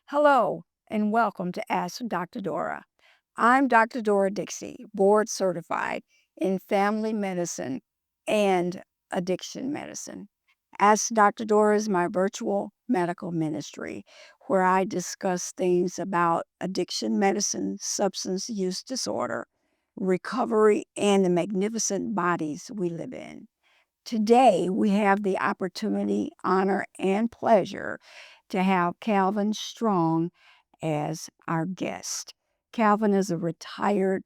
Hello, and welcome to Ask Dr. Dora. I'm Dr. Dora Dixie, board certified in family medicine and addiction medicine. Ask Dr. Dora is my virtual medical ministry where I discuss things about addiction medicine, substance use disorder, recovery, and the magnificent bodies we live in. Today, we have the opportunity, honor, and pleasure to have Calvin Strong as our guest. Calvin is a retired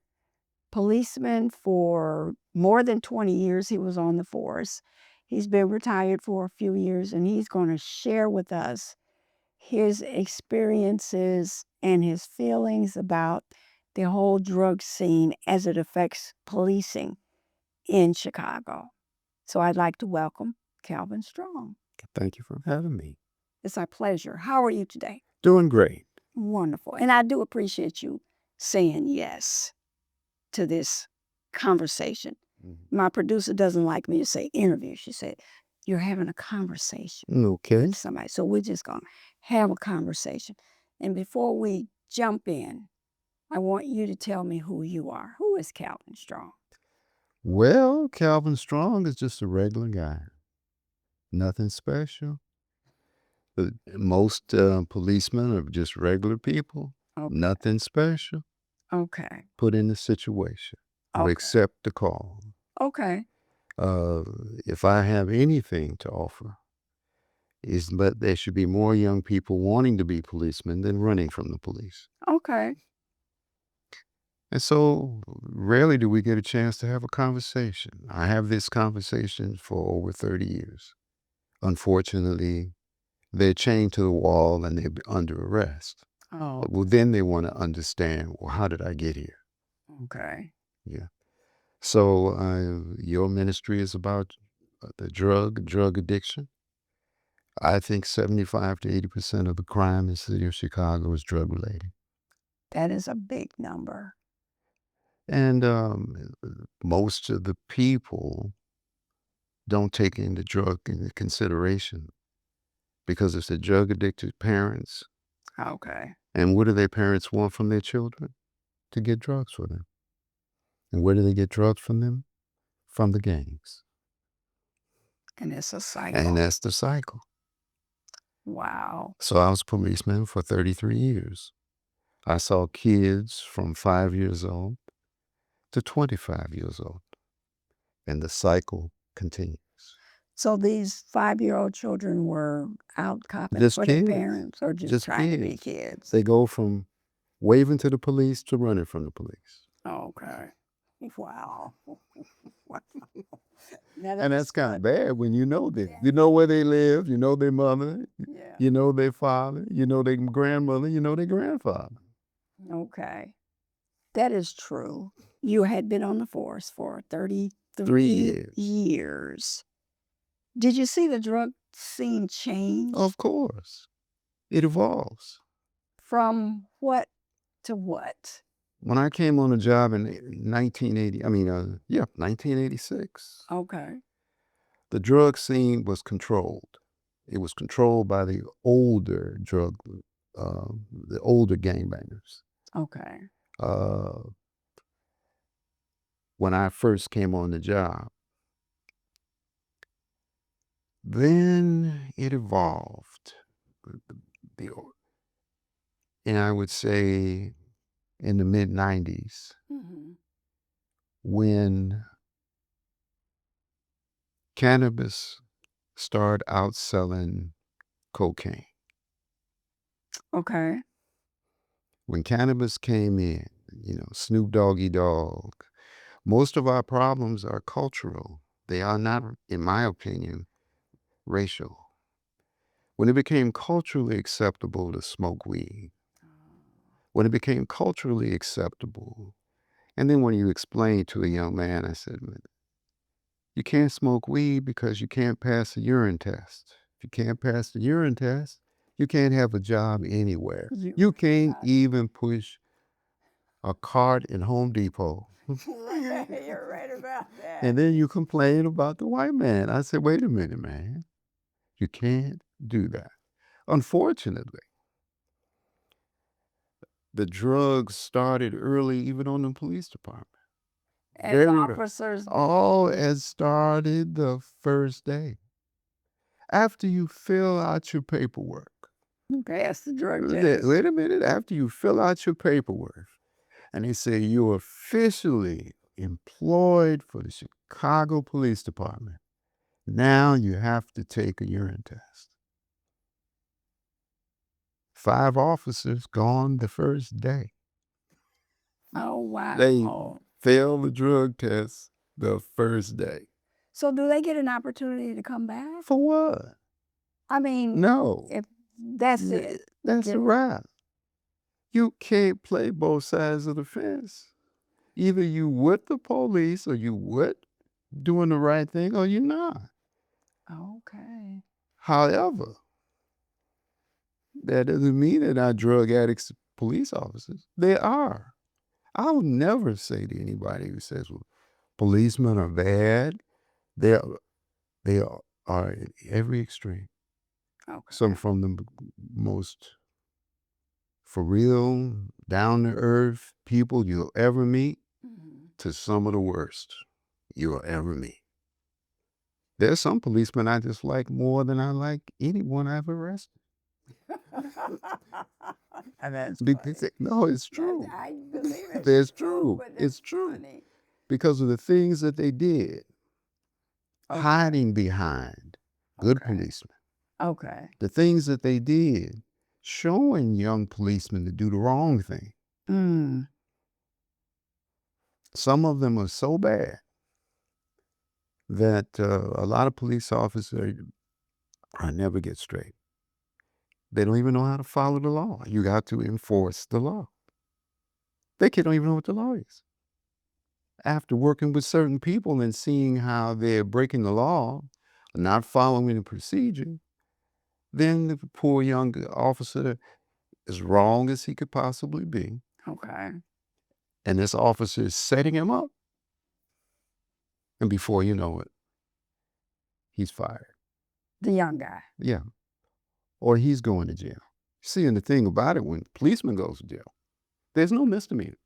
policeman for more than 20 years. He was on the force. He's been retired for a few years, and he's going to share with us his experiences and his feelings about the whole drug scene as it affects policing in Chicago. So I'd like to welcome Calvin Strong. Thank you for having me. It's our pleasure. How are you today? Doing great. Wonderful. And I do appreciate you saying yes to this conversation. My producer doesn't like me to say interview. She said, you're having a conversation Okay. with somebody. So we're just going to have a conversation. And before we jump in, I want you to tell me who you are. Who is Calvin Strong? Well, Calvin Strong is just a regular guy. Nothing special. Most policemen are just regular people. Okay. Nothing special. Okay. Put in the situation. Okay. Accept the call. Okay. If I have anything to offer, but there should be more young people wanting to be policemen than running from the police. Okay. And so rarely do we get a chance to have a conversation. I have this conversation for over 30 years. Unfortunately, they're chained to the wall and they're under arrest. Oh, Well, then they want to understand, well, how did I get here? okay. Yeah. So your ministry is about the drug addiction. I think 75 to 80% of the crime in the city of Chicago is drug related. That is a big number. And most of the people don't take the drug into consideration because it's the drug addicted parents. Okay. And what do their parents want from their children? To get drugs for them. And where do they get drugs from them? From the gangs. And it's a cycle. And that's the cycle. Wow. So I was a policeman for 33 years. I saw kids from 5 years old to 25 years old. And the cycle continues. So these 5-year-old children were out copping Just for their kids. parents or just trying to be kids? They go from waving to the police to running from the police. Okay. Wow. And that's kind of bad when you know them. You know where they live, you know their mother, Yeah. you know their father, you know their grandmother, you know their grandfather. Okay. That is true. You had been on the force for 33 3 years. Did you see the drug scene change? Of course. It evolves. From what to what? When I came on the job in 1986, Okay. the drug scene was controlled. It was controlled by the older gangbangers. Okay. When I first came on the job, then it evolved. And I would say in the mid-90s, when Cannabis started outselling cocaine. Okay. When Cannabis came in, Snoop Doggy Dogg, most of our problems are cultural. They are not, in my opinion, racial. When it became culturally acceptable to smoke weed, when it became culturally acceptable, and then when you explain to a young man, I said, you can't smoke weed because you can't pass a urine test. If you can't pass the urine test, you can't have a job anywhere. You can't even push a cart in Home Depot. You're right about that. And then you complain about the white man. I said, wait a minute, man. You can't do that. Unfortunately, The drugs started early, even on the police department. As Very- officers, All has started the first day. After you fill out your paperwork. pass the drug test. Wait a minute. After you fill out your paperwork, and they say you're officially employed for the Chicago Police Department, now you have to take a urine test. 5 officers gone the first day. Oh, wow. They failed the drug test the first day. So do they get an opportunity to come back? For what? I mean, No. if that's it. That's a wrap. You can't play both sides of the fence. Either you with the police or you with doing the right thing or you're not. Okay. However, that doesn't mean they're not drug addicts, police officers. They are. I will never say to anybody who says, well, policemen are bad. They are in every extreme. Okay. Some from the most for real, down to earth people you'll ever meet to some of the worst you'll ever meet. There's some policemen I just like more than I like anyone I've arrested. And that's No, it's true. I believe it. It's true. It's true. Funny. Because of the things that they did, Okay. hiding behind good policemen. Okay. The things that they did, showing young policemen to do the wrong thing. Mm. Some of them are so bad that a lot of police officers never get straight. They don't even know how to follow the law. You got to enforce the law. They don't even know what the law is. After working with certain people and seeing how they're breaking the law, not following the procedure, then the poor young officer, as wrong as he could possibly be, Okay. and this officer is setting him up. And before you know it, he's fired. The young guy. Yeah. Or he's going to jail. See, and the thing about it, when policeman goes to jail, there's no misdemeanor.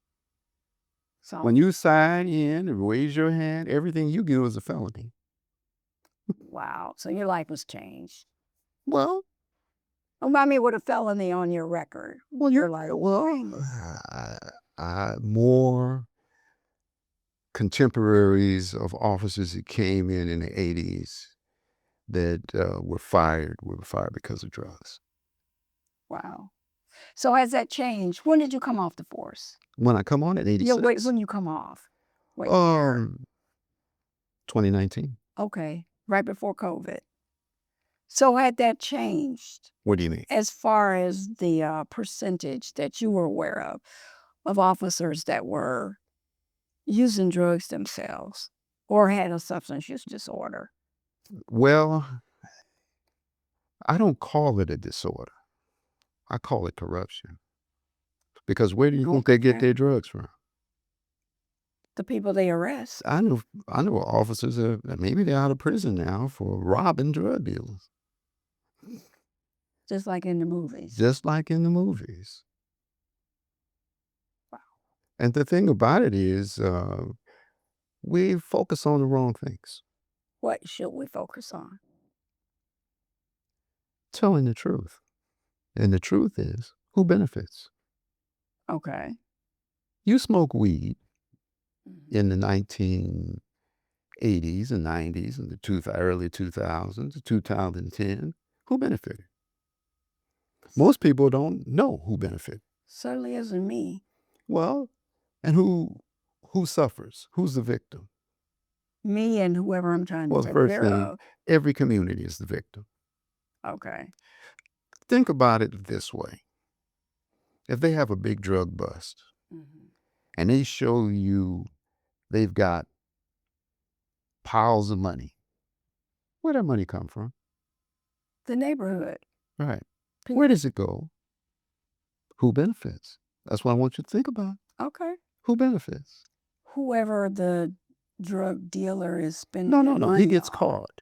So When you sign in and raise your hand, everything you do is a felony. wow. So your life was changed. Well, I mean, with a felony on your record. well, You're like, more contemporaries of officers that came in the 80s that were fired because of drugs. wow. So has that changed? When did you come off the force? When I come on at 86. Yeah, wait, when you come off? What year? 2019. Okay, right before COVID. So had that changed What do you mean? as far as the percentage that you were aware of officers that were using drugs themselves or had a substance use disorder? Well, I don't call it a disorder. I call it corruption. Because where do you think they get their drugs from? The people they arrest. I know officers that maybe they're out of prison now for robbing drug dealers. Just like in the movies. Just like in the movies. Wow. And the thing about it is, we focus on the wrong things. What should we focus on? Telling the truth. And the truth is, who benefits? Okay. You smoke weed in the 1980s and 90s and the early 2000s, 2010. Who benefited? Most people don't know who benefited. Certainly isn't me. Well, and who suffers? Who's the victim? Me and whoever I'm trying to Well, the take first care thing, of. every community is the victim. Okay. Think about it this way. If they have a big drug bust and they show you they've got piles of money, where'd that money come from? The neighborhood. Right. Where does it go? Who benefits? That's what I want you to think about. Okay. Who benefits? Whoever the drug dealer is spending. No. He gets caught.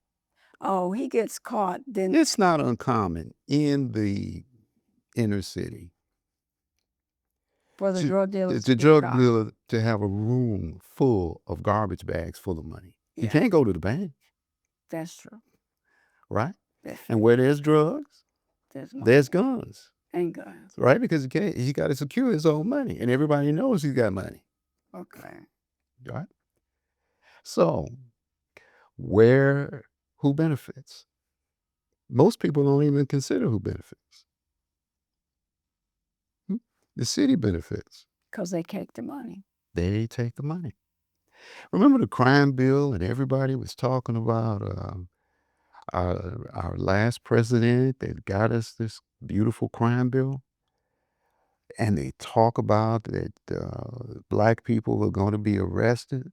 Oh, he gets caught. Then It's not uncommon in the inner city For the drug dealers the to get drug caught. dealer to have a room full of garbage bags full of money. You Yeah. can't go to the bank, That's true. right? That's And true. where there's drugs, There's money there's guns, and guns. right? Because he got to secure his own money, and everybody knows he's got money, Okay. right? So who benefits? Most people don't even consider who benefits. The city benefits. Because they take the money. They take the money. Remember the crime bill, and everybody was talking about our last president that got us this beautiful crime bill, and they talk about that black people were going to be arrested,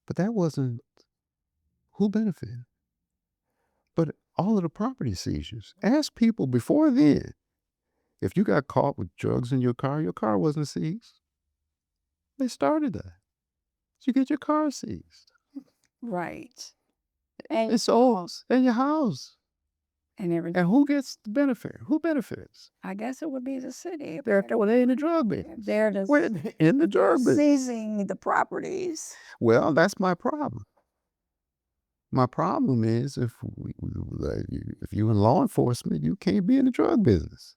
but that wasn't who benefited, but all of the property seizures. Ask people before then, if you got caught with drugs in your car wasn't seized. They started that. You get your car seized. Right. And It's all in your house. and everything. And who gets the benefit? Who benefits? I guess it would be the city. They're in the drug business. They're We're in the drug business. seizing the properties. Well, that's my problem. My problem is if you in law enforcement, you can't be in the drug business.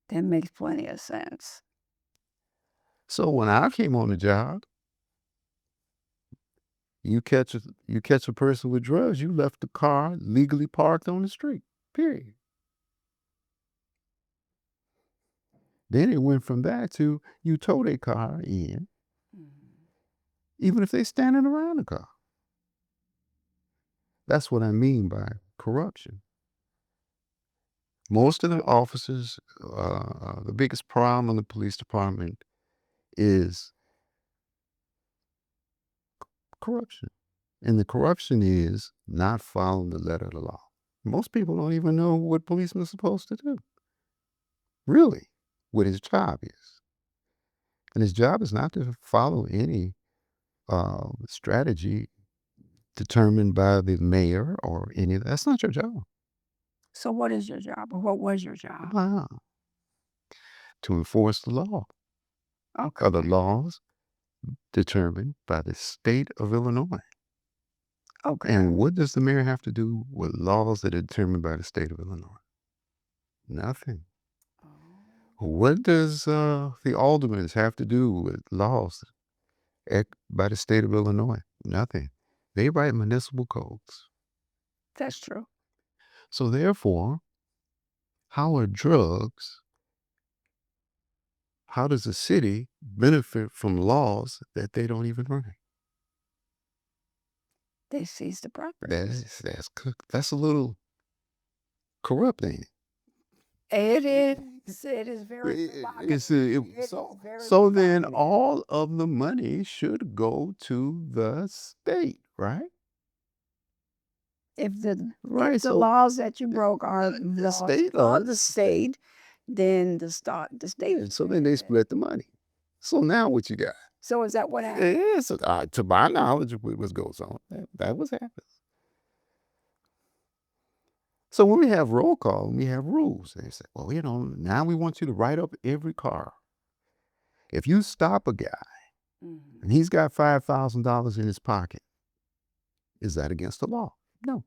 That makes plenty of sense. So when I came on the job, you catch a person with drugs, you left the car legally parked on the street. Period. Then it went from that to you tow their car in, even if they standing around the car. That's what I mean by corruption. Most of the officers, the biggest problem in the police department is corruption. And the corruption is not following the letter of the law. Most people don't even know what policemen are supposed to do. Really, what his job is. And his job is not to follow any strategy determined by the mayor or any of that. That's not your job. So what is your job, or what was your job? Wow. To enforce the law. Okay. Are the laws determined by the state of Illinois? Okay. And what does the mayor have to do with laws that are determined by the state of Illinois? Nothing. What does the aldermen have to do with laws by the state of Illinois? Nothing. They write municipal codes. That's true. So therefore, how does the city benefit from laws that they don't even write? They seize the property. That's a little corrupt, ain't it? It is. It is very So then all of the money should go to the state, right? If the So laws that you broke are the state of the state, then the state. And so then they split the money. So now what you got? So is that what happened? Yes, to my knowledge, what goes on. That was happening. So when we have roll call, we have rules. They say, well, now we want you to write up every car. If you stop a guy and he's got $5,000 in his pocket, is that against the law? No.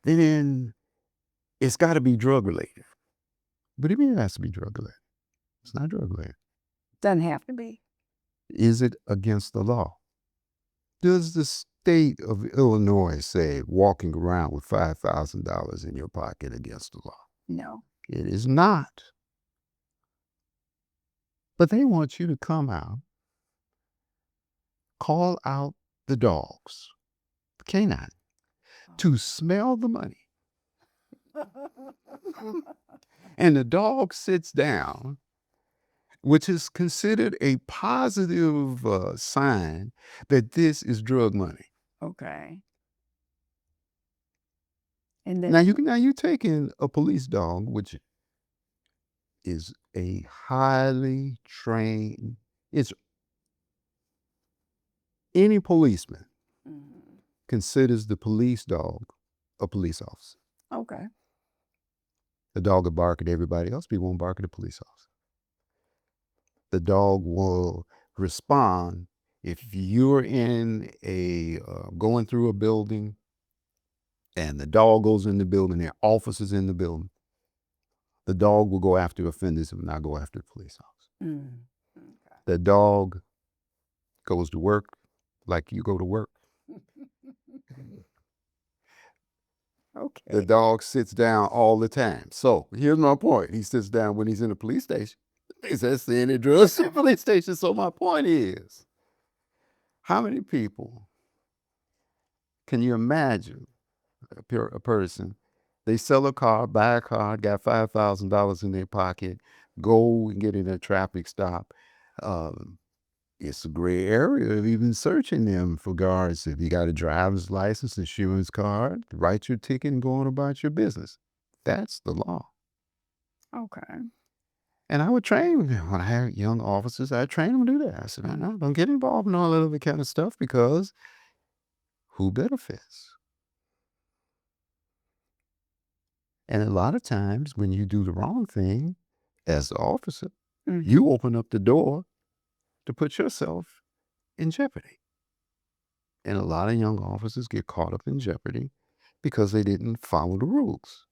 Then it's got to be drug related. But it has to be drug related. It's not drug related. Doesn't have to be. Is it against the law? Does the state of Illinois say walking around with $5,000 in your pocket against the law? No. It is not. But they want you to come out, call out the dogs, the canine, to smell the money. And the dog sits down, which is considered a positive sign that this is drug money. Okay. And then Now you're taking a police dog, which is a highly trained. It's any policeman considers the police dog a police officer. Okay. The dog will bark at everybody else, but he won't bark at the police officer. The dog will respond if you're in a going through a building and the dog goes in the building, there are officers in the building. The dog will go after offenders and not go after the police officer. Okay. The dog goes to work like you go to work. Okay. The dog sits down all the time. So here's my point. He sits down when he's in the police station. He says, see any drugs in the police station. So my point is, how many people can you imagine a person, they sell a car, buy a car, got $5,000 in their pocket, go and get in a traffic stop. It's a gray area of even searching them for guards. If you got a driver's license, insurance card, write your ticket and go on about your business. That's the law. Okay. And I would train when I had young officers. I train them to do that. I said, don't get involved in all that other kind of stuff because who benefits? And a lot of times when you do the wrong thing as the officer, you open up the door to put yourself in jeopardy. And a lot of young officers get caught up in jeopardy because they didn't follow the rules.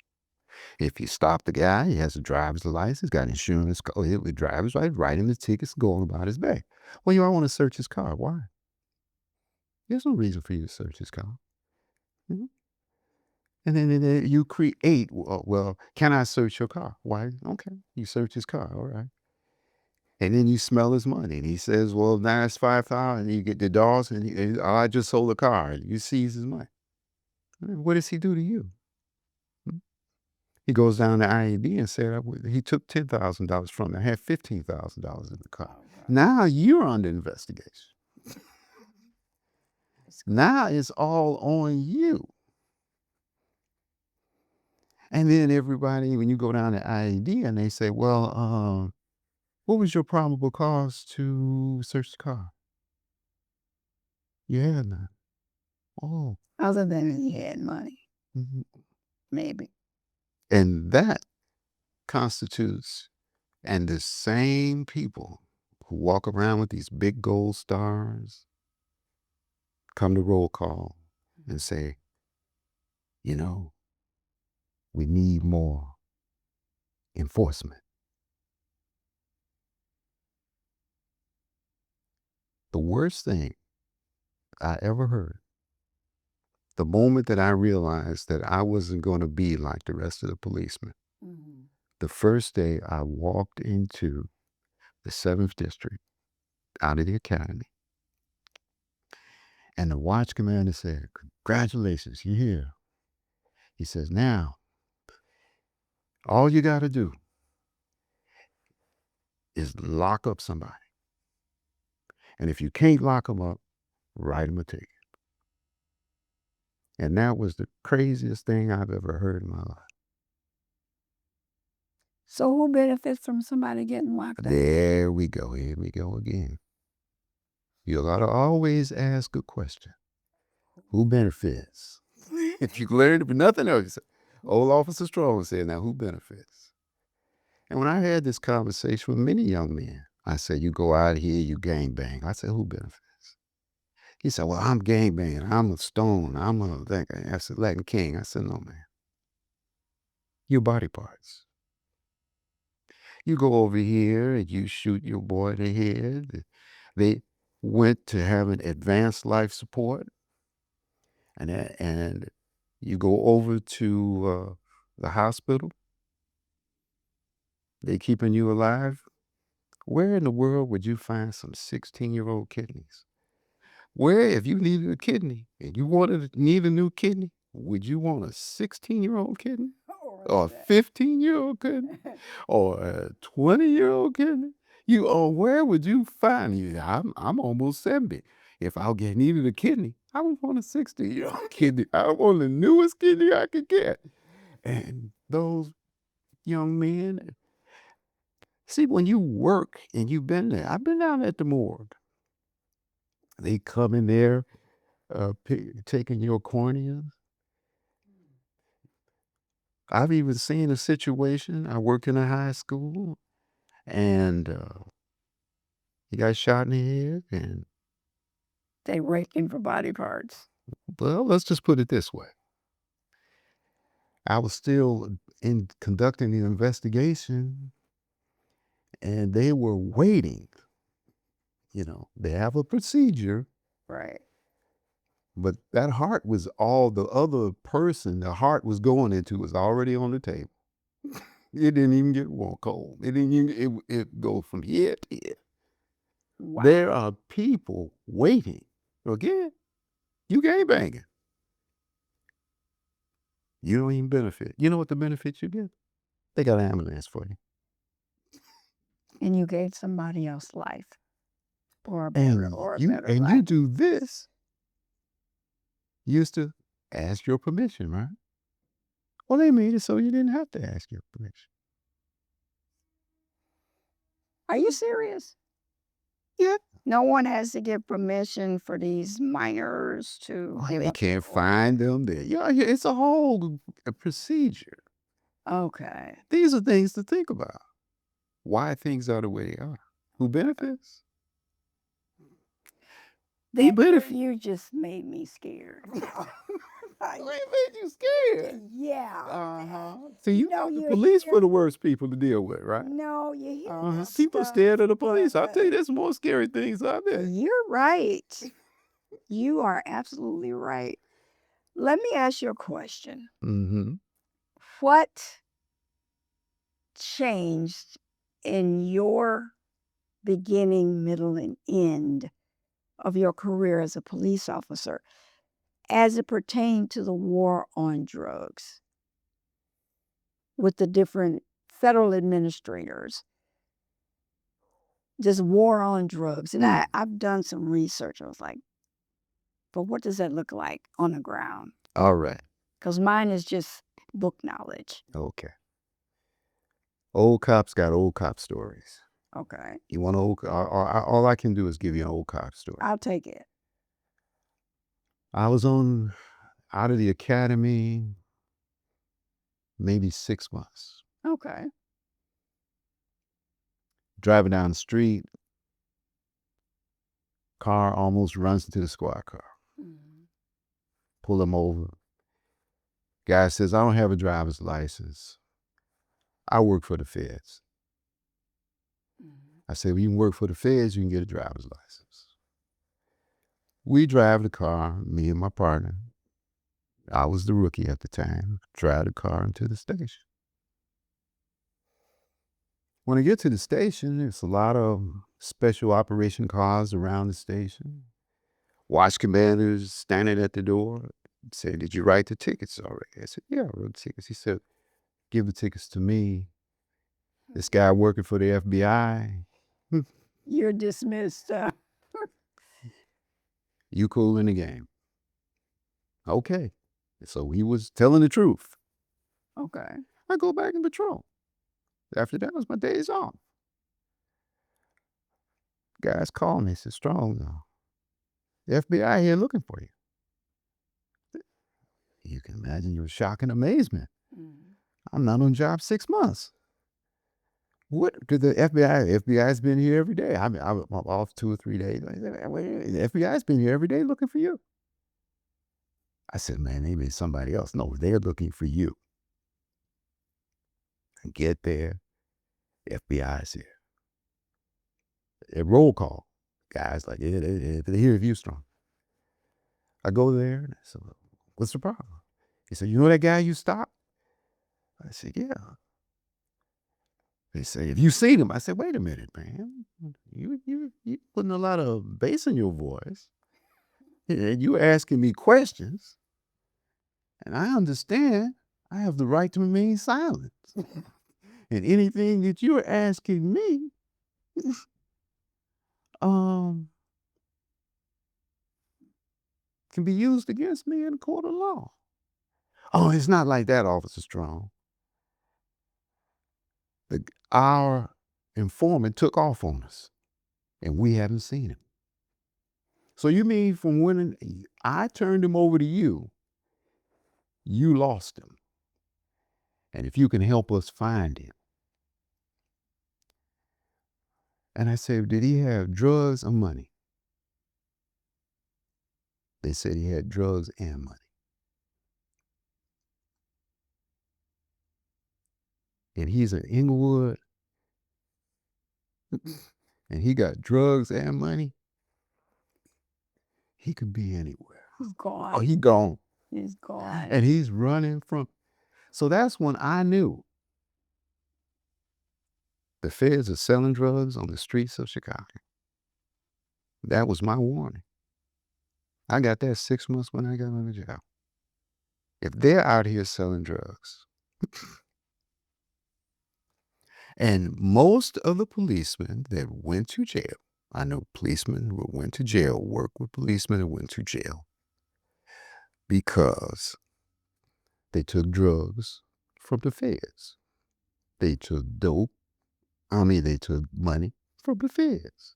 If you stop the guy, he has a driver's license, got insurance, with driver's right, write him the tickets, go on about his day. Well, you don't want to search his car. Why? There's no reason for you to search his car. Mhm. And then you create, well, can I search your car? Why? Okay. You search his car. All right. And then you smell his money. And he says, well, now it's 5,000. You get the dogs, and I just sold a car. And you seize his money. What does he do to you? Hmm? He goes down to IAB and said he took $10,000 from me. I had $15,000 in the car. Now you're under investigation. Now it's all on you. And then everybody, when you go down to IAD and they say, well, what was your probable cause to search the car? You had none. Oh. Other than he had money, Mhm. maybe. And that constitutes, and the same people who walk around with these big gold stars come to roll call and say, you know, we need more enforcement. The worst thing I ever heard, the moment that I realized that I wasn't going to be like the rest of the policemen, the first day I walked into the 7th District out of the academy, and the watch commander said, congratulations, you're here. He says, now, all you got to do is lock up somebody. And if you can't lock them up, write them a ticket. And that was the craziest thing I've ever heard in my life. So who benefits from somebody getting locked up? There we go. Here we go again. You got to always ask a question. Who benefits? If you learned for nothing else, old Officer Strong said, now who benefits? And when I had this conversation with many young men, I said, you go out here, you gang bang. I said, who benefits? He said, well, I'm gang banging. I'm a stone. I'm a that guy. I said, Latin King. I said, no, man. Your body parts. You go over here and you shoot your boy in the head. They went to having advanced life support. And you go over to the hospital. They keeping you alive. Where in the world would you find some 16-year-old kidneys? Where, if you needed a kidney and you need a new kidney, would you want a 16-year-old kidney? Or a 15-year-old kidney? Or a 20-year-old kidney? Where would you find you? I'm almost 70. If needed a kidney, I would want a 60-year-old kidney. I want the newest kidney I could get. And those young men, see, when you work and you've been there, I've been down at the morgue. They come in there, taking your corneas. I've even seen a situation. I worked in a high school, and he got shot in the head. And They raped him for body parts. well, let's just put it this way: I was still in conducting the investigation, and they were waiting. They have a procedure, Right. but that heart was all the other person the heart was going into was already on the table. It didn't even get warm cold. It didn't even it go from here to here. Wow. There are people waiting. Again, you game banging. You don't even benefit. You know what the benefits you get? They got an ambulance for you. And you gave somebody else life. Or a And better, or a you better and life. you do this. You used to ask your permission, right? Well, they made it so you didn't have to ask your permission. Are you serious? Yeah. No one has to give permission for these minors to. Well, they can't find them there. Yeah, it's a whole procedure. Okay. These are things to think about. Why things are the way they are. Who benefits? Who benefits? You just made me scared. It made you scared. Yeah. So you know the police were the worst people to deal with, right? No, you hear this People stuff, scared of the police. I'll but, tell you, there's more scary things out there. You're right. You are absolutely right. Let me ask you a question. Mm-hmm. What changed in your beginning, middle, and end of your career as a police officer as it pertained to the war on drugs with the different federal administrators? This war on drugs. And I've done some research. I was like, but what does that look like on the ground? All right. Because mine is just book knowledge. Okay. Old cops got old cop stories. Okay. You want all I can do is give you an old cop story. I'll take it. I was out of the academy maybe 6 months. Okay. Driving down the street, car almost runs into the squad car. Mm-hmm. Pull him over. Guy says, I don't have a driver's license. I work for the feds. Mm-hmm. I said, well, you can work for the feds, you can get a driver's license. We drive the car, me and my partner. I was the rookie at the time. Drive the car into the station. When I get to the station, there's a lot of special operation cars around the station. Watch commanders standing at the door. Said, did you write the tickets already? I said, yeah, I wrote the tickets. He said, give the tickets to me. This guy working for the FBI. You're dismissed. You cool in the game. Okay. So he was telling the truth. Okay. I go back and patrol. After that was my days off. Guys call me, said, Strong, the FBI here looking for you. You can imagine your shock and amazement. Mm-hmm. I'm not on job 6 months. What did the FBI? The FBI's been here every day. I'm off 2 or 3 days. The FBI's been here every day looking for you. I said, man, maybe it's somebody else. No, they're looking for you. I get there. The FBI's here. A roll call. Guys like, yeah, they're here if you Strong. I go there and I said, well, what's the problem? He said, you know that guy you stopped? I said, yeah. They say, have you seen him? I said, wait a minute, man. You putting a lot of bass in your voice. And you asking me questions. And I understand I have the right to remain silent. And anything that you're asking me, can be used against me in a court of law. Oh, it's not like that, Officer Strong. Our informant took off on us, and we haven't seen him. So you mean from when I turned him over to you, you lost him? And if you can help us find him. And I said, did he have drugs or money? They said he had drugs and money. And he's in Inglewood. And he got drugs and money. He could be anywhere. He's gone. Oh, he gone. He's gone. And he's running from. So that's when I knew the feds are selling drugs on the streets of Chicago. That was my warning. I got that 6 months when I got out of jail. If they're out here selling drugs, and most of the policemen that went to jail, I know policemen who went to jail, worked with policemen who went to jail because they took drugs from the feds. They took dope. They took money from the feds.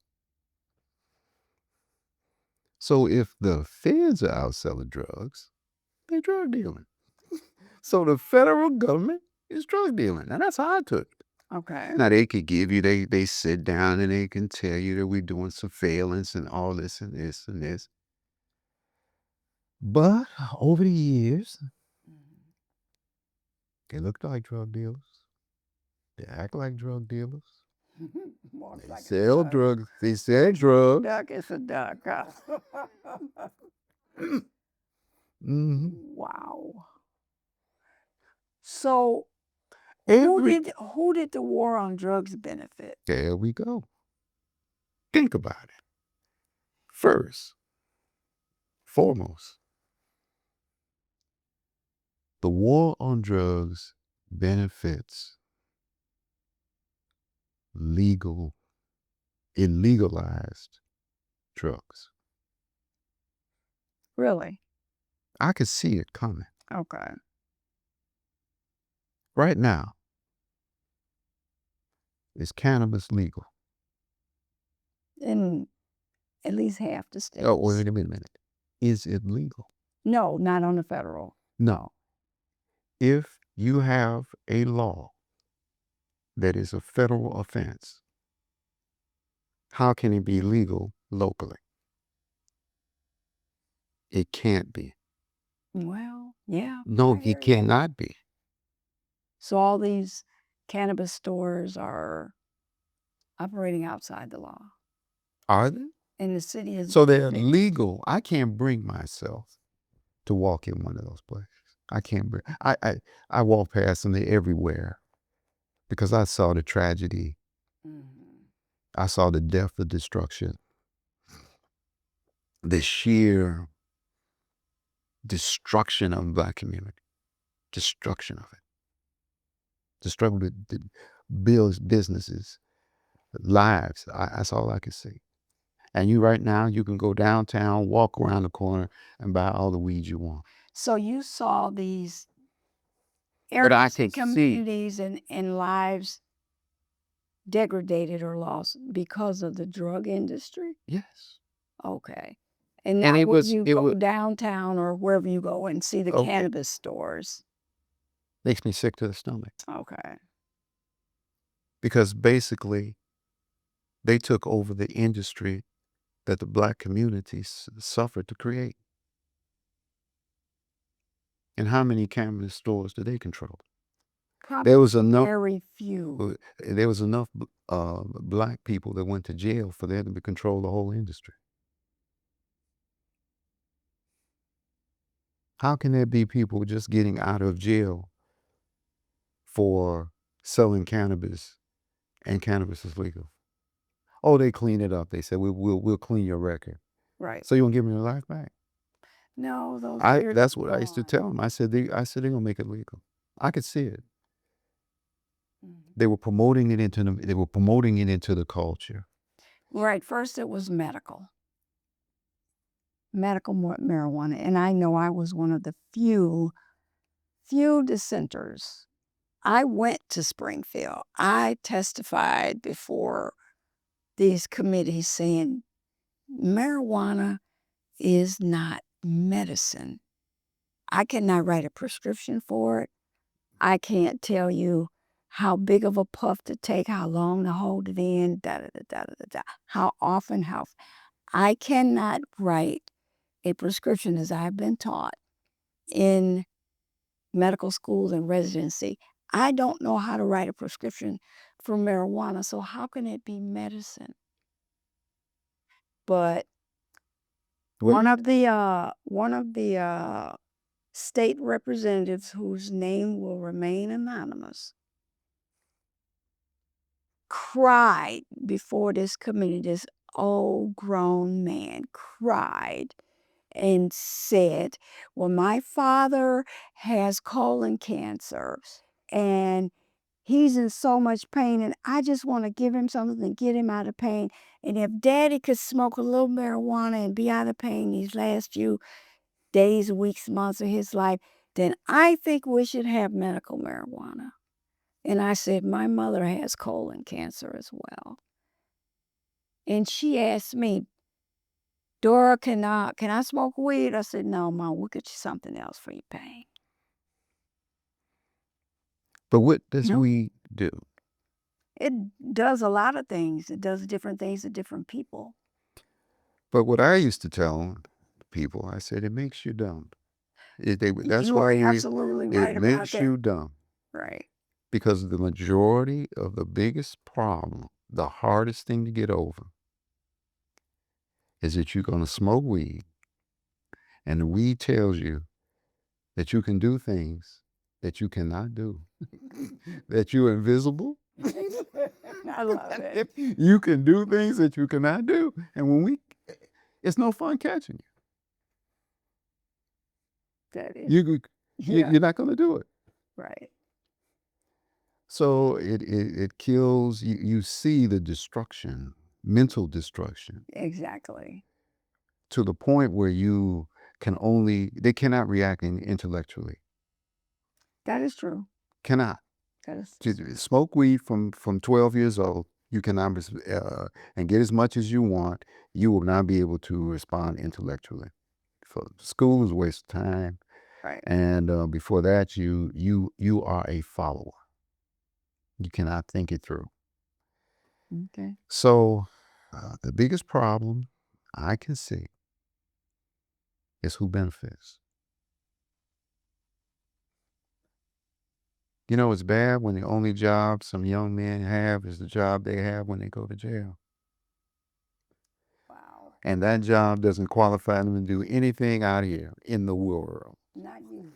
So if the feds are out selling drugs, they're drug dealing. So the federal government is drug dealing. And that's how I took it. Okay. Now they could give you, they sit down and they can tell you that we're doing surveillance and all this and this and this. But over the years, they look like drug dealers. They act like drug dealers. They sell drugs. They sell drugs. Duck is a duck. Mm-hmm. Wow. So who did the war on drugs benefit? There we go. Think about it. First, foremost, the war on drugs benefits illegalized drugs. Really? I could see it coming. Okay. Right now, is cannabis legal? In at least half the states. Oh, wait a minute. Is it legal? No, not on the federal. No. If you have a law that is a federal offense, how can it be legal locally? It can't be. Well, yeah. No, it cannot be. So all these cannabis stores are operating outside the law. Are they? And the city is. So they're legal. I can't bring myself to walk in one of those places. I can't bring. I walk past them everywhere because I saw the tragedy. Mm-hmm. I saw the death, the destruction, the sheer destruction of the Black community, destruction of it, destruction of the bills, businesses, lives. That's all I could see. And you right now, you can go downtown, walk around the corner, and buy all the weed you want. So you saw these But I can communities and lives degraded or lost because of the drug industry? Yes. Okay. And now it was you go downtown or wherever you go and see the cannabis stores. Makes me sick to the stomach. Okay. Because basically, they took over the industry that the Black communities suffered to create. And how many cannabis stores do they control? Probably there was enough. Very few. There was enough Black people that went to jail for them to control the whole industry. How can there be people just getting out of jail for selling cannabis and cannabis is legal? Oh, they clean it up. They said we'll clean your record. Right. So you gonna give me your life back? No, those. That's what I used to tell them. I said they're gonna make it legal. I could see it. Mm-hmm. They were promoting it into the culture. Right. First, it was medical marijuana, and I know I was one of the few dissenters. I went to Springfield. I testified before these committees saying marijuana is not medicine. I cannot write a prescription for it. I can't tell you how big of a puff to take, how long to hold it in, how often, I cannot write a prescription as I've been taught in medical schools and residency. I don't know how to write a prescription for marijuana, so how can it be medicine? But one of the state representatives whose name will remain anonymous cried before this committee. This old grown man cried and said, well, my father has colon cancer and he's in so much pain, and I just want to give him something to get him out of pain. And if Daddy could smoke a little marijuana and be out of pain these last few days, weeks, months of his life, then I think we should have medical marijuana. And I said, my mother has colon cancer as well. And she asked me, Dora, can I smoke weed? I said, no, Mom, we'll get you something else for your pain. But what does No. weed do? It does a lot of things. It does different things to different people. But what I used to tell people, I said, it makes you dumb. That's You why are absolutely right it about makes that. you dumb. Right. Because the majority of the biggest problem, the hardest thing to get over, is that you're going to smoke weed, and the weed tells you that you can do things that you cannot do, that you're invisible. I love it. You can do things that you cannot do, and it's no fun catching That is. you. You're not going to do it. Right. So it kills you. You see the destruction, mental destruction, Exactly. to the point where they cannot react intellectually. That is true. Cannot. That is. To smoke weed from 12 years old, you cannot, and get as much as you want, you will not be able to respond intellectually. For school is a waste of time. Right. And before that, you are a follower. You cannot think it through. Okay. So the biggest problem I can see is who benefits. You know, it's bad when the only job some young men have is the job they have when they go to jail. Wow. And that job doesn't qualify them to do anything out here in the world. Not you.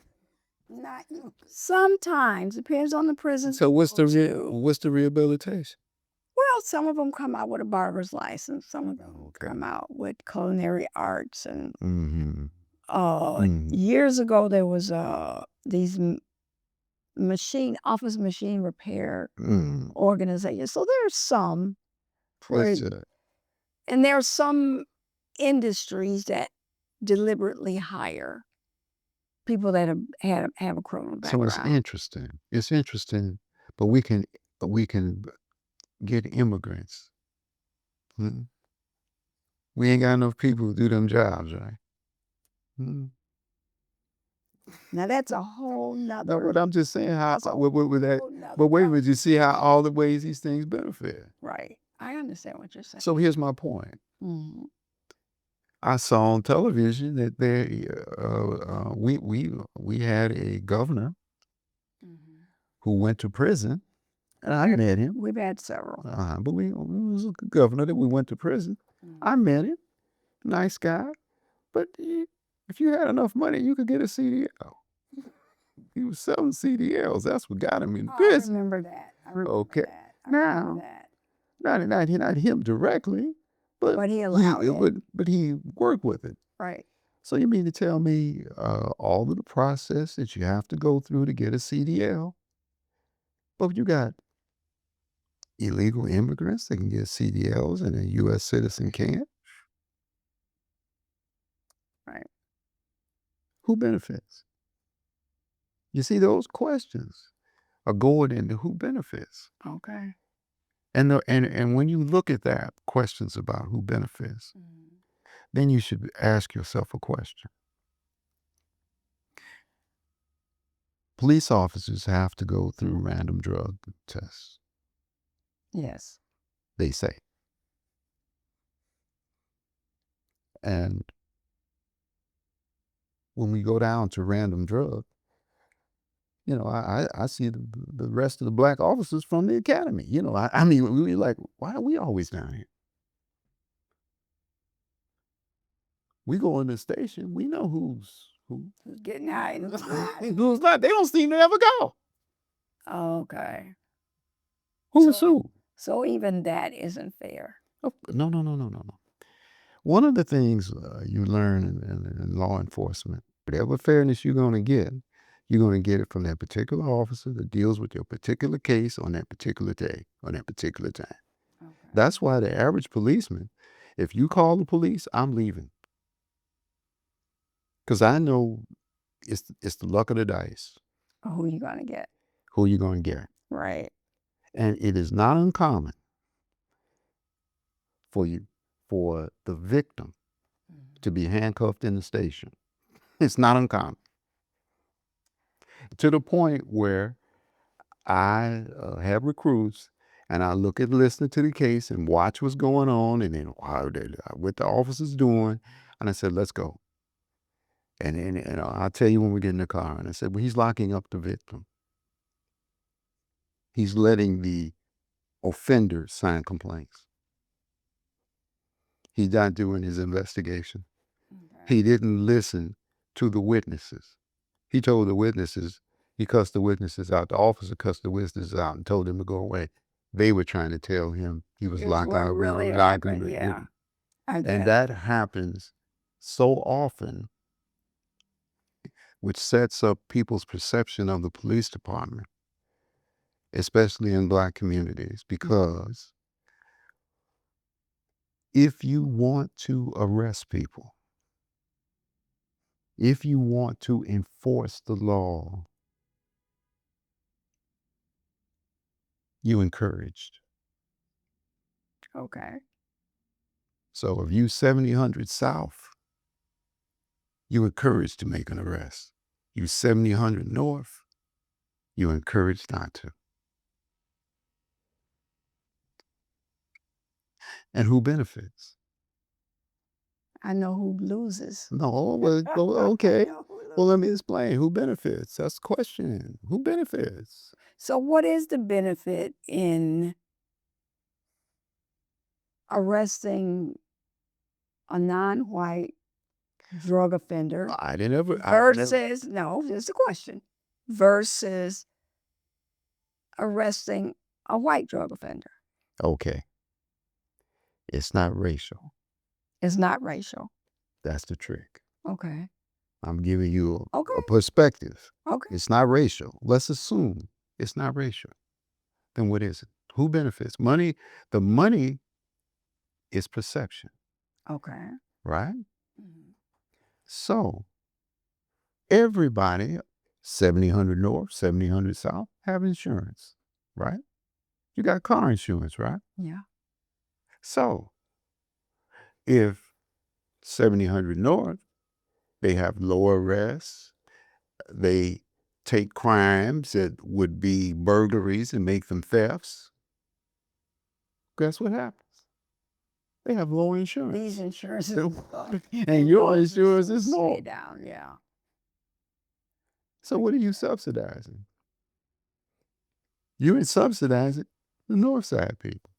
Not you. Sometimes, depends on the prison. So what's the rehabilitation? Well, some of them come out with a barber's license. Some of them come out with culinary arts. And years ago, there was these office machine repair organizations. So there's some. And there are some industries that deliberately hire people that have a criminal background. So it's interesting. It's interesting, but we can get immigrants. We ain't got enough people to do them jobs, right? Now that's a whole nother. No, but I'm just saying how with that. But wait a minute, you see how all the ways these things benefit. Right. I understand what you're saying. So here's my point. I saw on television that we had a governor who went to prison, and I met him. We've had several. But it was a governor that we went to prison. I met him, nice guy. But if you had enough money, you could get a CDL. He was selling CDLs. That's what got him in prison. I remember that. Not him directly, but he allowed it. But he worked with it. Right. So you mean to tell me all of the process that you have to go through to get a CDL, but you got illegal immigrants that can get CDLs and a U.S. citizen can't? Right. Who benefits? You see, those questions are going into who benefits. Okay. And when you look at that, questions about who benefits, then you should ask yourself a question. police officers have to go through random drug tests, Yes. they say. And when we go down to random drug, I see the rest of the black officers from the academy. I mean, we were like, why are we always down here? We go in the station, we know who's Getting high and who's not. They don't seem to ever go. okay. Who's So, who? so even that isn't fair. Oh, no. One of the things you learn in law enforcement, whatever fairness you're going to get it from that particular officer that deals with your particular case on that particular day, on that particular time. Okay. That's why the average policeman, if you call the police, I'm leaving. Because I know it's the luck of the dice. Who you gonna get? Who you going to get? Right. And it is not uncommon for the victim to be handcuffed in the station. It's not uncommon. To the point where I have recruits and I look at listening to the case and watch what's going on and then what the officer's doing. And I said, let's go. And I'll tell you when we get in the car. And I said, well, he's locking up the victim. He's letting the offender sign complaints. He's not doing his investigation. Okay. He didn't listen to the witnesses. He told the witnesses, he cussed the witnesses out. The officer cussed the witnesses out and told them to go away. They were trying to tell him he was Here's locked what out. really happened. Yeah. I And get that happens so often, which sets up people's perception of the police department, especially in black communities, because if you want to arrest people, if you want to enforce the law, you encouraged. Okay. So if you 7000 South, you encouraged to make an arrest. You 7000 North, you encouraged not to. And who benefits? I know who loses. No, well, okay. Well, let me explain. Who benefits? That's the question. Who benefits? So what is the benefit in arresting a non-white drug offender I didn't ever. versus, no, just a question, versus arresting a white drug offender? Okay. It's not racial. It's not racial. That's the trick. Okay. I'm giving you Okay. a perspective. Okay. It's not racial. Let's assume it's not racial. Then what is it? Who benefits? Money. The money is perception, Okay. right? Mhm. So everybody, 7000 North, 7000 South, have insurance, right? You got car insurance, right? Yeah. So if 7000 North, they have lower arrests, they take crimes that would be burglaries and make them thefts. Guess what happens? They have lower insurance. These insurances And your insurance is stay more. down. Yeah. So what are you subsidizing? You're subsidizing the north side people,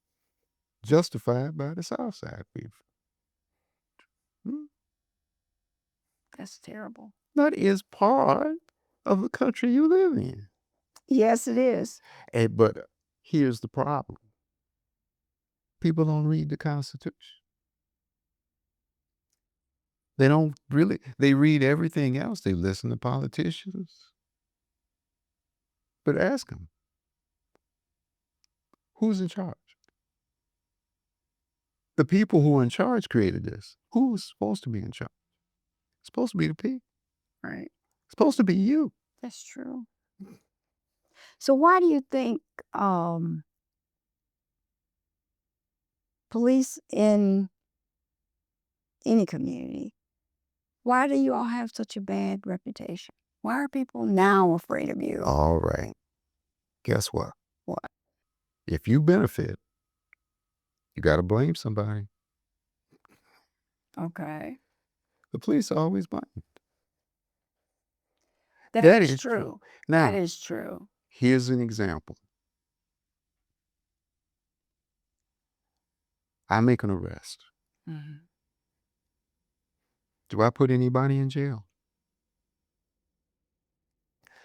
justified by the south side people. Hmm? That's terrible. That is part of the country you live in. Yes, it is. But here's the problem. People don't read the Constitution. They don't really, they read everything else. They listen to politicians. But ask them, who's in charge? The people who are in charge created this. Who's supposed to be in charge? It's supposed to be the people. Right. It's supposed to be you. That's true. So why do you think police in any community, why do you all have such a bad reputation? Why are people now afraid of you? All right. Guess what? What? If you benefit, you got to blame somebody. Okay. The police are always blamed. That That is is true. true. Now, That is true. here's an example. I make an arrest. Mhm. Do I put anybody in jail?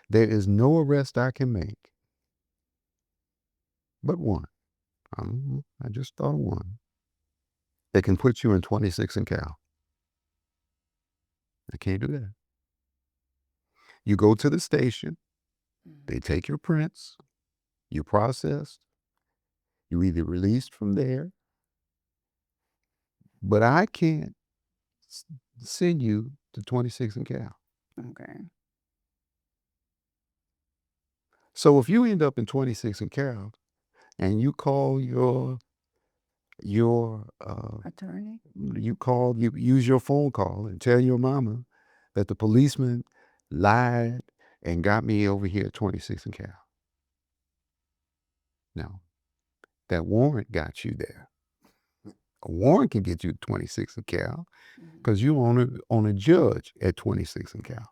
There is no arrest I can make but one. I just thought of one. They can put you in 26 and Cal. I can't do that. You go to the station, they take your prints, you processed, you either released from there, but I can't send you to 26 and Cal. Okay. So if you end up in 26 and Cal and you call your Attorney? you use your phone call and tell your mama that the policeman lied and got me over here at 26 and Cal. Now, that warrant got you there. A warrant can get you to 26 and Cal because you on a judge at 26 and Cal.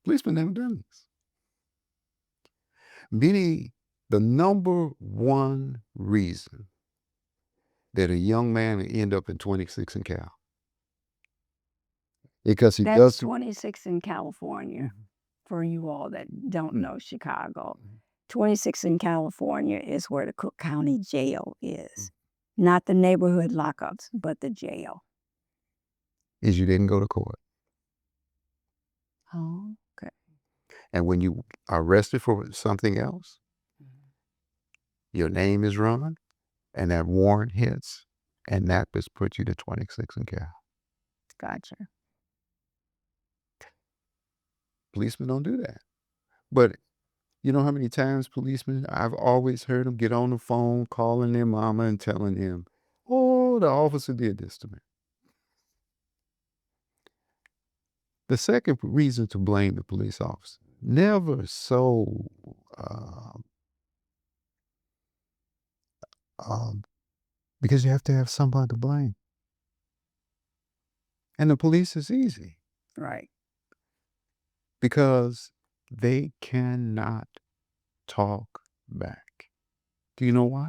Policeman never done this. The number one reason that a young man will end up in 26 and Cal because he That's does 26 in California for you all that don't Mm. know Chicago. 26 in California is where the Cook County Jail is. Not the neighborhood lockups, but the jail. is you didn't go to court. Oh, okay. And when you are arrested for something else, your name is run and that warrant hits and that just puts you to 26 and Cal. Gotcha. Policemen don't do that. But you know how many times policemen, I've always heard them get on the phone calling their mama and telling them, oh, the officer did this to me. The second reason to blame the police officer, never so um, because you have to have somebody to blame. And the police is easy Right. because they cannot talk back. Do you know why?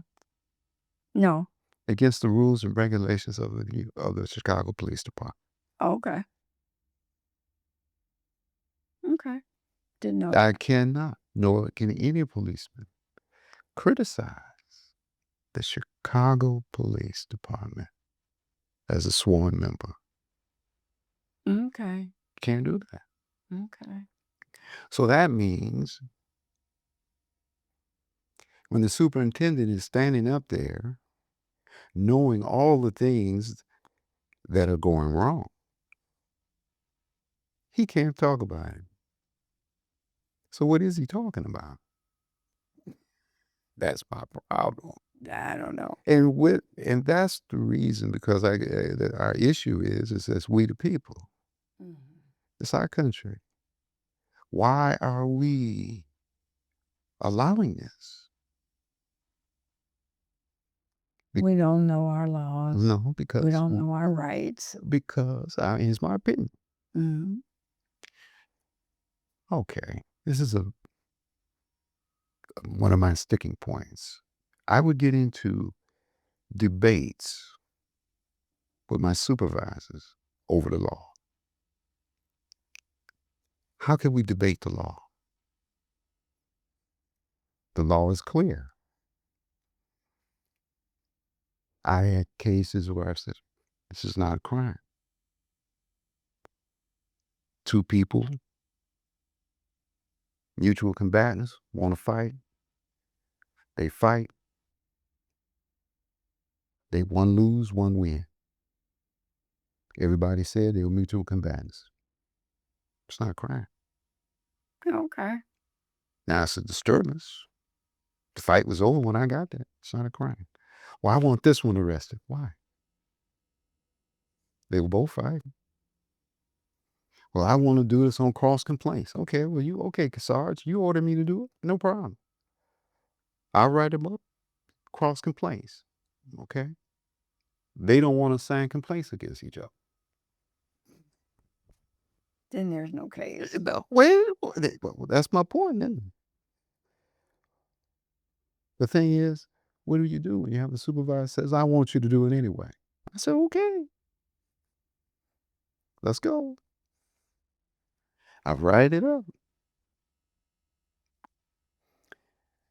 No. Against the rules and regulations of the Chicago Police Department. Okay. Okay. Didn't know I that. cannot, nor can any policeman, criticize the Chicago Police Department as a sworn member. Okay. Can't do that. Okay. So that means when the superintendent is standing up there, knowing all the things that are going wrong, he can't talk about it. So what is he talking about? That's my problem. I don't know. And that's the reason because our issue is that we the people. It's our country. Why are we allowing this? We don't know our laws. No, We because don't know our rights. here's my opinion. Mhm. Okay, this is one of my sticking points. I would get into debates with my supervisors over the law. How can we debate the law? The law is clear. I had cases where I said, this is not a crime. Two people, mutual combatants, want to fight. They fight. They one lose, one win. Everybody said they were mutual combatants. It's not a crime. Okay. Now it's a disturbance. The fight was over when I got there. It's not a crime. Well, I want this one arrested. Why? They were both fighting. Well, I want to do this on cross complaints. Okay, well, Sarge, you order me to do it? No problem. I'll write them up, cross complaints. Okay. They don't want to sign complaints against each other. Then there's no case. No, well, that's my point. Then the thing is, what do you do when you have a supervisor says, "I want you to do it anyway"? I said, "Okay, let's go." I write it up,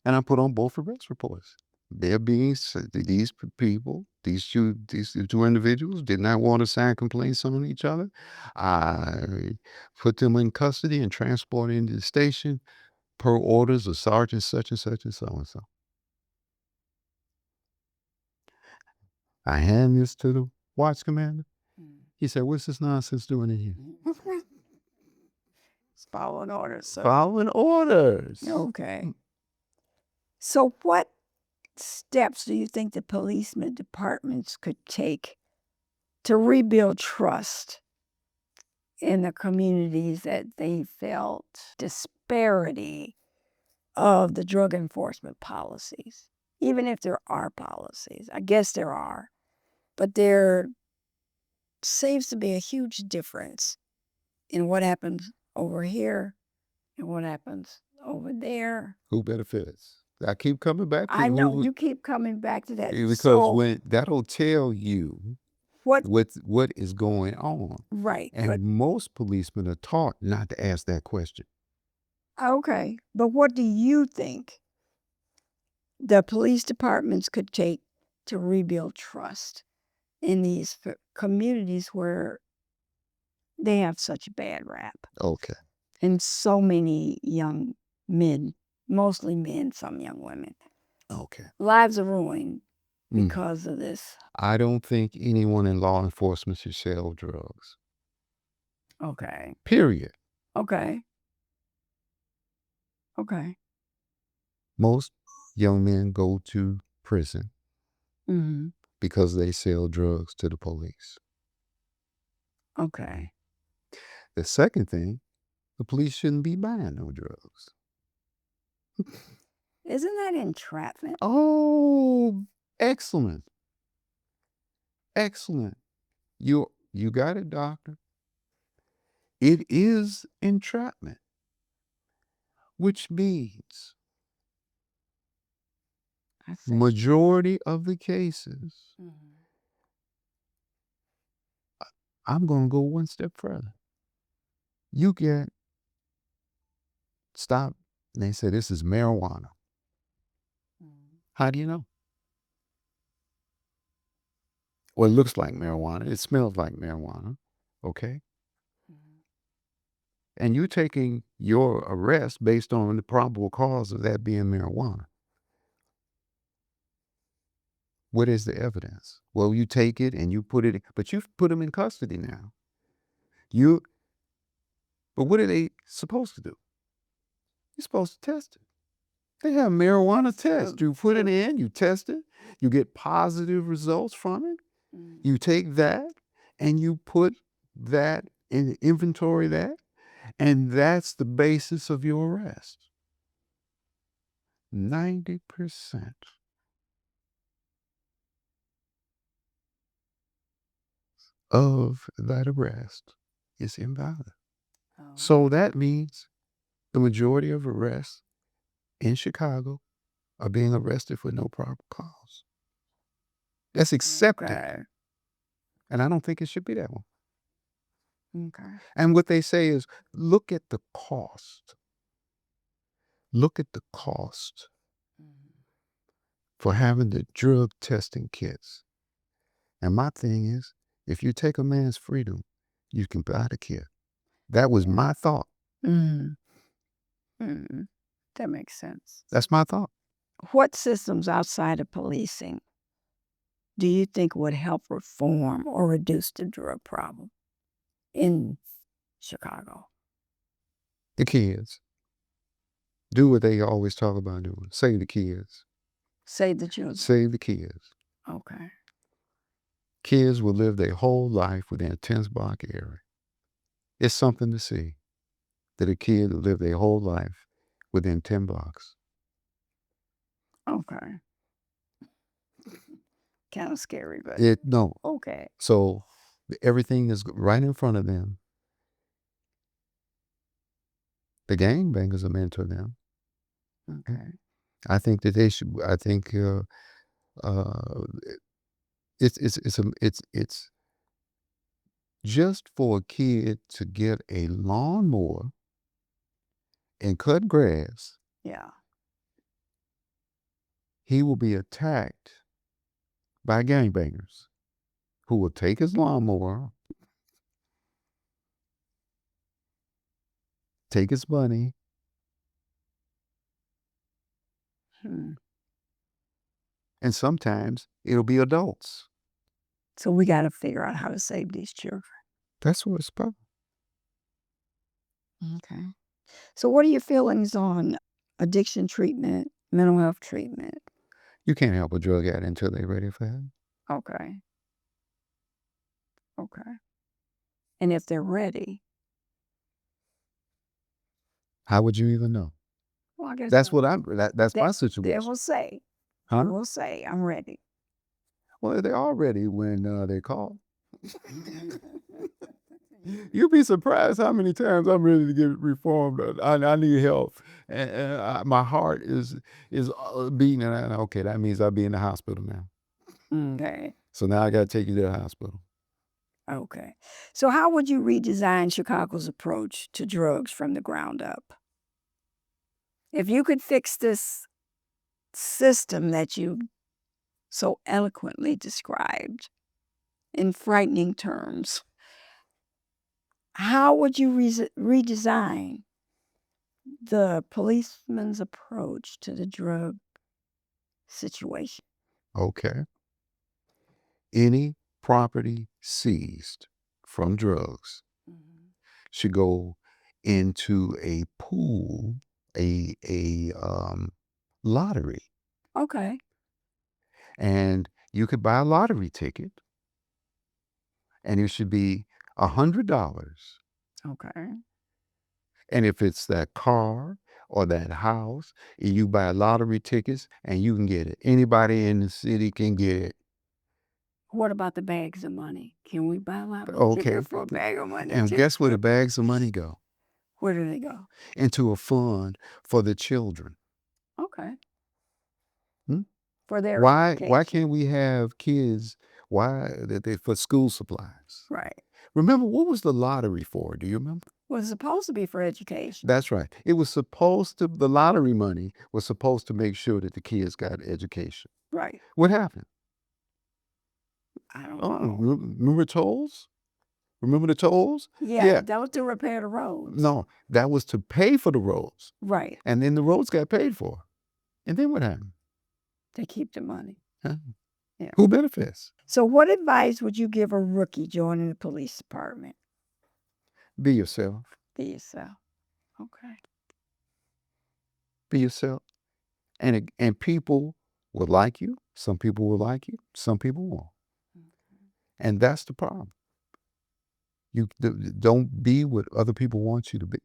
and I put on both arrest reports. They're being these people, these two individuals did not want to sign complaints on each other. I put them in custody and transported into the station per orders of Sergeant such and such and so and so. I hand this to the watch commander. He said, "What's this nonsense doing in here?" It's following orders, sir. Following orders. Okay. So what steps do you think the policeman departments could take to rebuild trust in the communities that they felt disparity of the drug enforcement policies? Even if there are policies, I guess there are, but there seems to be a huge difference in what happens over here and what happens over there. Who benefits? I keep coming back to I know you keep coming back to that. because So when that'll tell you what? what is going on. Right. And But most policemen are taught not to ask that question. okay. But what do you think the police departments could take to rebuild trust in these communities where they have such a bad rap? Okay. And so many young men, mostly men, some young women, Okay. lives are ruined because of this. I don't think anyone in law enforcement should sell drugs. Okay. Period. Okay. Okay. Most young men go to prison Mm-hmm. because they sell drugs to the police. Okay. The second thing, the police shouldn't be buying no drugs. Isn't that entrapment? Oh, excellent. Excellent. You got it, doctor. It is entrapment, which means majority of the cases, I'm going to go one step further. You get stopped and they say this is marijuana. How do you know? Well, it looks like marijuana. It smells like marijuana. Okay. And you're taking your arrest based on the probable cause of that being marijuana. What is the evidence? Well, you take it and you put it, but you've put them in custody now. But what are they supposed to do? You're supposed to test it. They have marijuana tests. You put it in, you test it, you get positive results from it. You take that and you put that in inventory that, and that's the basis of your arrest. 90% of that arrest is invalid. So that means the majority of arrests in Chicago are being arrested for no probable cause. That's accepted. Okay. And I don't think it should be that one. Okay. And what they say is, look at the cost. Look at the cost for having the drug testing kits. And my thing is, if you take a man's freedom, you can buy the kit. That was my thought. That makes sense. That's my thought. What systems outside of policing do you think would help reform or reduce the drug problem in Chicago? The kids. Do what they always talk about doing. Save the kids. Save the children. Save the kids. Okay. Kids will live their whole life with an intense block area. It's something to see that a kid lived their whole life within 10 blocks. Okay. Kind of scary, but No. okay. So everything is right in front of them. The gangbangers are mentor them. Okay. I think that they should. I think it's just for a kid to get a lawnmower and cut grass. Yeah. He will be attacked by gangbangers who will take his lawnmower, take his money. Hmm. And sometimes it'll be adults. So we got to figure out how to save these children. That's what it's about. Okay. So what are your feelings on addiction treatment, mental health treatment? You can't help a drug addict until they're ready for it. Okay. Okay. And if they're ready, How would you even know? well, I guess That's what that's my they situation. will say, they Huh? will say, I'm ready. Well, they're all ready when they call. You'd be surprised how many times I'm ready to get reformed. I need help, and my heart is beating. And okay, that means I'll be in the hospital now. Okay. So now I got to take you to the hospital. Okay. So how would you redesign Chicago's approach to drugs from the ground up? If you could fix this system that you so eloquently described in frightening terms, how would you redesign the policeman's approach to the drug situation? Okay. Any property seized from drugs should go into a pool, a lottery, Okay. and you could buy a lottery ticket, and it should be $100. Okay. And if it's that car or that house, you buy lottery tickets and you can get it. Anybody in the city can get it. What about the bags of money? Can we buy a lottery Okay. ticket for a bag of money And too? guess where the bags of money go? Where do they go? Into a fund for the children. Okay. Hmm? For their Why education. can't we have kids? Why that they for school supplies? Right. Remember, what was the lottery for? Do you remember? Was supposed to be for education. That's right. It was supposed to, the lottery money was supposed to make sure that the kids got education. Right. What happened? I don't Oh, know. remember tolls? Remember the tolls? Yeah, that was to repair the roads. No, that was to pay for the roads. Right. And then the roads got paid for. And then what happened? They keep the money. Huh? Yeah. Who benefits? So what advice would you give a rookie joining the police department? Be yourself. Be yourself. Okay. Be yourself. And people will like you. Some people will like you. Some people won't. And that's the problem. You don't be what other people want you to be.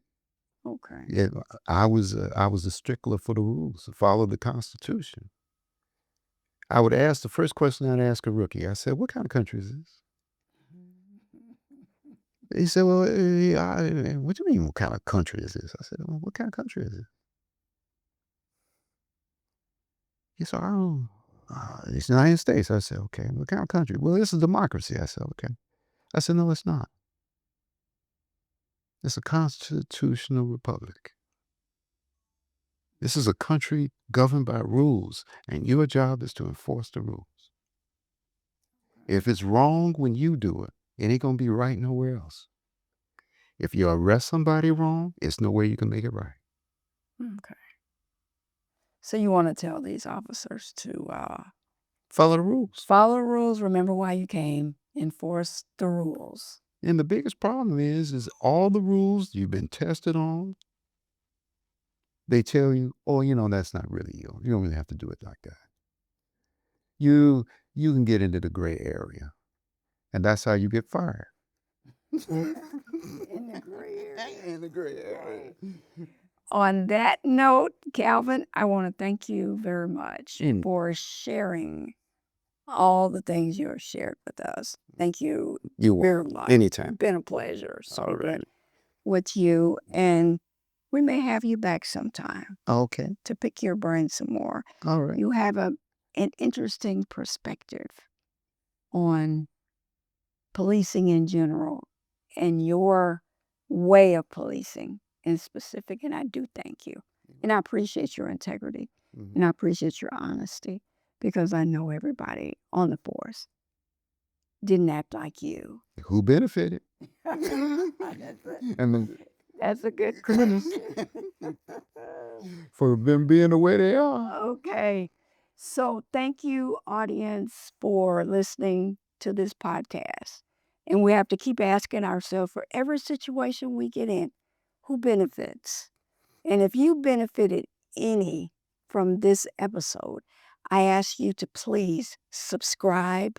Okay. Yeah, I was a stickler for the rules, follow the Constitution. I would ask the first question I'd ask a rookie. I said, "What kind of country is this?" He said, "Well, what do you mean? What kind of country is this?" I said, "Well, what kind of country is it?" He said, "Oh, it's the United States." I said, "Okay, what kind of country?" "Well, this is democracy." I said, "Okay." I said, "No, it's not. It's a constitutional republic. This is a country governed by rules, and your job is to enforce the rules. If it's wrong when you do it, it ain't gonna be right nowhere else. If you arrest somebody wrong, it's no way you can make it right." Okay. So you want to tell these officers to Follow the rules. follow the rules, remember why you came, enforce the rules. And the biggest problem is all the rules you've been tested on, they tell you, "Oh, that's not really you. You don't really have to do it like that." You can get into the gray area, and that's how you get fired. In the gray area. In the gray area. On that note, Calvin, I want to thank you very much Mm. for sharing all the things you have shared with us. Thank you You very welcome. much. Anytime. It's been a pleasure All speaking right. with you, and we may have you back sometime Okay. to pick your brain some more. All right. You have an interesting perspective on policing in general and your way of policing in specific, and I do thank you. And I appreciate your integrity, and I appreciate your honesty, because I know everybody on the force didn't act like you. Who benefited? That's a good criticism. For them being the way they are. Okay. So thank you, audience, for listening to this podcast. And we have to keep asking ourselves, for every situation we get in, who benefits? And if you benefited any from this episode, I ask you to please subscribe,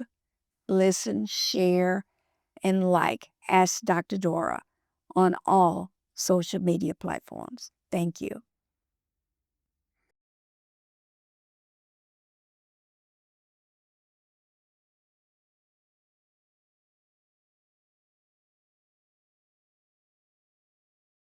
listen, share, and like Ask Dr. Dora on all social media platforms. Thank you.